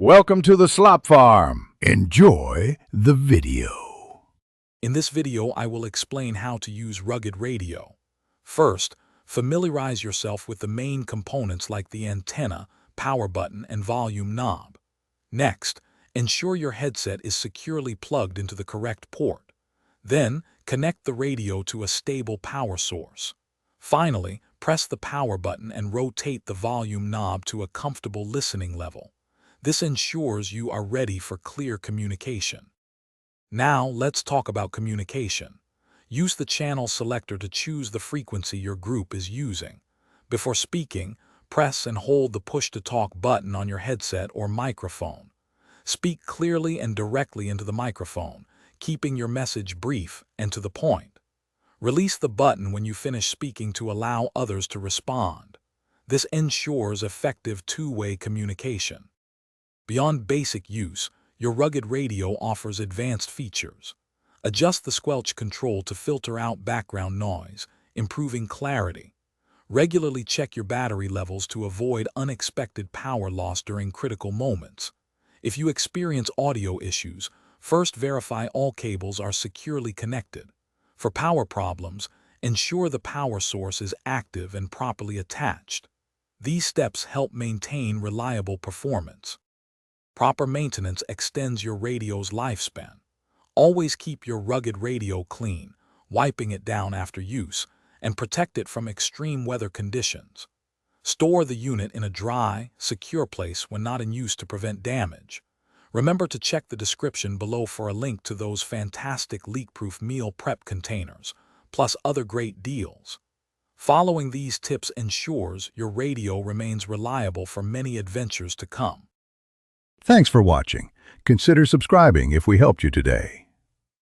Welcome to the Slop Farm. Enjoy the video. In this video, I will explain how to use rugged radio. First, familiarize yourself with the main components like the antenna, power button, and volume knob. Next, ensure your headset is securely plugged into the correct port. Then, connect the radio to a stable power source. Finally, press the power button and rotate the volume knob to a comfortable listening level. This ensures you are ready for clear communication. Now, let's talk about communication. Use the channel selector to choose the frequency your group is using. Before speaking, press and hold the push-to-talk button on your headset or microphone. Speak clearly and directly into the microphone, keeping your message brief and to the point. Release the button when you finish speaking to allow others to respond. This ensures effective two-way communication. Beyond basic use, your rugged radio offers advanced features. Adjust the squelch control to filter out background noise, improving clarity. Regularly check your battery levels to avoid unexpected power loss during critical moments. If you experience audio issues, first verify all cables are securely connected. For power problems, ensure the power source is active and properly attached. These steps help maintain reliable performance. Proper maintenance extends your radio's lifespan. Always keep your rugged radio clean, wiping it down after use, and protect it from extreme weather conditions. Store the unit in a dry, secure place when not in use to prevent damage. Remember to check the description below for a link to those fantastic leak-proof meal prep containers, plus other great deals. Following these tips ensures your radio remains reliable for many adventures to come. Thanks for watching. Consider subscribing if we helped you today.